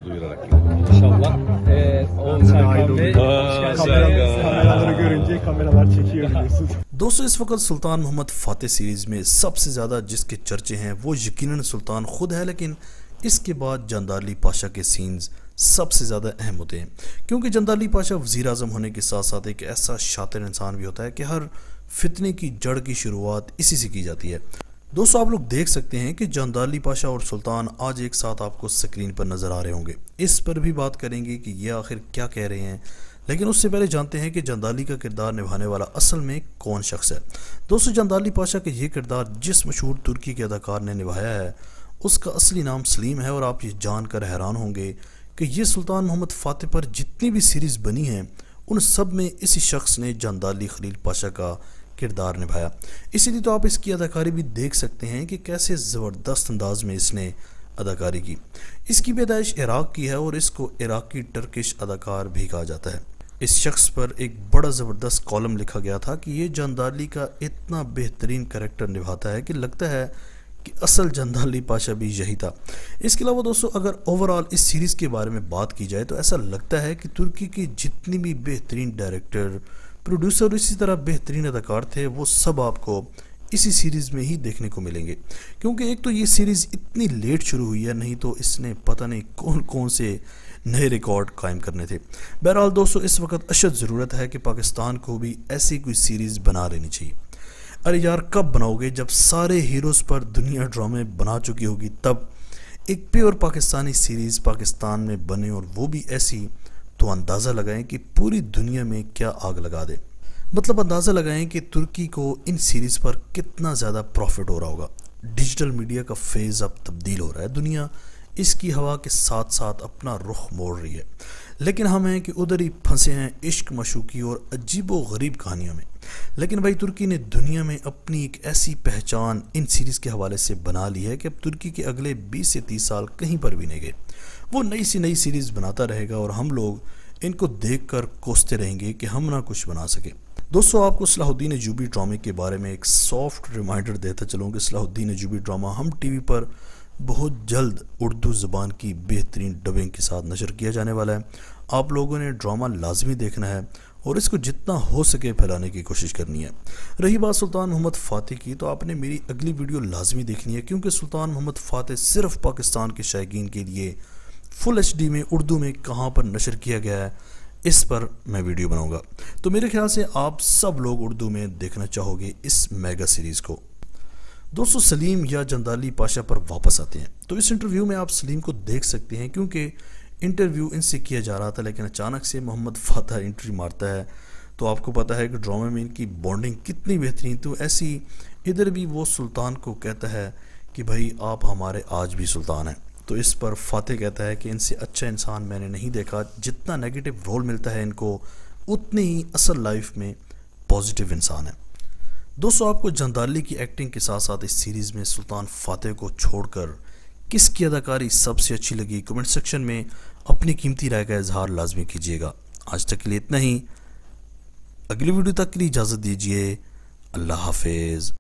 duyurarak. İnşallah. O Serkan Bey. Kameraları görünce kameralar çekiyor biliyorsunuz. दोस्तों इस वक्त सुल्तान मोहम्मद फ़ातेह series में सबसे ज़्यादा जिसके चर्चे हैं वो यकीनन सुल्तान ख़ुद है, लेकिन इसके बाद जंदाली पाशा के सीन्स सबसे ज़्यादा अहम होते हैं, क्योंकि जंदाली पाशा वज़ीर आज़म होने के साथ साथ एक ऐसा शातिर इंसान भी होता है कि हर फितने की जड़ की शुरुआत इसी से की जाती है। दोस्तों आप लोग देख सकते हैं कि जंदाली पाशा और सुल्तान आज एक साथ आपको स्क्रीन पर नज़र आ रहे होंगे। इस पर भी बात करेंगे कि ये आखिर क्या कह रहे हैं, लेकिन उससे पहले जानते हैं कि जंदाली का किरदार निभाने वाला असल में कौन शख्स है। दोस्तों जंदाली पाशा का ये किरदार जिस मशहूर तुर्की के अदाकार ने निभाया है उसका असली नाम सलीम है, और आप ये जानकर हैरान होंगे कि ये सुल्तान मोहम्मद फ़ातेह पर जितनी भी सीरीज़ बनी हैं उन सब में इसी शख्स ने जंदाली खलील पाशा का किरदार निभाया। इसीलिए तो आप इसकी अदाकारी भी देख सकते हैं कि कैसे ज़बरदस्त अंदाज में इसने अदाकारी की। इसकी पैदाइश इराक़ की है और इसको इराक़ी टर्किश अदाकार भी कहा जाता है। इस शख्स पर एक बड़ा ज़बरदस्त कॉलम लिखा गया था कि ये जंदाली का इतना बेहतरीन करैक्टर निभाता है कि लगता है कि असल जंदाली पाशा भी यही था। इसके अलावा दोस्तों अगर ओवरऑल इस सीरीज़ के बारे में बात की जाए तो ऐसा लगता है कि तुर्की की जितनी भी बेहतरीन डायरेक्टर, प्रोड्यूसर और इसी तरह बेहतरीन अदाकार थे वो सब आपको इसी सीरीज़ में ही देखने को मिलेंगे, क्योंकि एक तो ये सीरीज़ इतनी लेट शुरू हुई है, नहीं तो इसने पता नहीं कौन कौन से नए रिकॉर्ड कायम करने थे। बहरहाल दोस्तों इस वक्त अशद ज़रूरत है कि पाकिस्तान को भी ऐसी कोई सीरीज़ बना लेनी चाहिए। अरे यार कब बनाओगे, जब सारे हीरोज़ पर दुनिया ड्रामे बना चुकी होगी तब एक प्योर पाकिस्तानी सीरीज़ पाकिस्तान में बने, और वो भी ऐसी तो अंदाज़ा लगाएं कि पूरी दुनिया में क्या आग लगा दे। मतलब अंदाज़ा लगाएं कि तुर्की को इन सीरीज़ पर कितना ज़्यादा प्रॉफिट हो रहा होगा। डिजिटल मीडिया का फेज़ अब तब्दील हो रहा है, दुनिया इसकी हवा के साथ साथ अपना रुख मोड़ रही है, लेकिन हम हैं कि उधर ही फंसे हैं इश्क मशूकी और अजीबो गरीब कहानियों में। लेकिन भाई तुर्की ने दुनिया में अपनी एक ऐसी पहचान इन सीरीज़ के हवाले से बना ली है कि अब तुर्की के अगले 20 से 30 साल कहीं पर भी नहीं गए। वो नई सी नई सीरीज़ बनाता रहेगा और हम लोग इनको देखकर कोसते रहेंगे कि हम ना कुछ बना सके। दोस्तों आपको सलाहुद्दीन अय्यूबी ड्रामे के बारे में एक सॉफ्ट रिमाइंडर देता चलूँ कि सलाहुद्दीन अय्यूबी ड्रामा हम टीवी पर बहुत जल्द उर्दू ज़बान की बेहतरीन डबिंग के साथ नशर किया जाने वाला है। आप लोगों ने ड्रामा लाजमी देखना है और इसको जितना हो सके फैलाने की कोशिश करनी है। रही बात सुल्तान मोहम्मद फ़ातेह की, तो आपने मेरी अगली वीडियो लाजमी देखनी है, क्योंकि सुल्तान मोहम्मद फ़ातेह सिर्फ पाकिस्तान के शायकीन के लिए फुल HD में उर्दू में कहाँ पर नशर किया गया है इस पर मैं वीडियो बनाऊंगा। तो मेरे ख्याल से आप सब लोग उर्दू में देखना चाहोगे इस मेगा सीरीज़ को। दोस्तों सलीम या जंदाली पाशा पर वापस आते हैं, तो इस इंटरव्यू में आप सलीम को देख सकते हैं, क्योंकि इंटरव्यू इनसे किया जा रहा था लेकिन अचानक से मोहम्मद फ़ातेह एंट्री मारता है। तो आपको पता है कि ड्रामे में इनकी बॉन्डिंग कितनी बेहतरीन। तो ऐसी इधर भी वो सुल्तान को कहता है कि भाई आप हमारे आज भी सुल्तान हैं। तो इस पर फ़ातेह कहता है कि इनसे अच्छा इंसान मैंने नहीं देखा, जितना नेगेटिव रोल मिलता है इनको उतनी ही असल लाइफ में पॉजिटिव इंसान है। दोस्तों आपको जंदाली की एक्टिंग के साथ साथ इस सीरीज़ में सुल्तान फ़ातेह को छोड़कर किसकी अदाकारी सबसे अच्छी लगी, कमेंट सेक्शन में अपनी कीमती राय का इजहार लाजमी कीजिएगा। आज तक के लिए इतना ही, अगली वीडियो तक के लिए इजाज़त दीजिए। अल्लाह हाफिज़।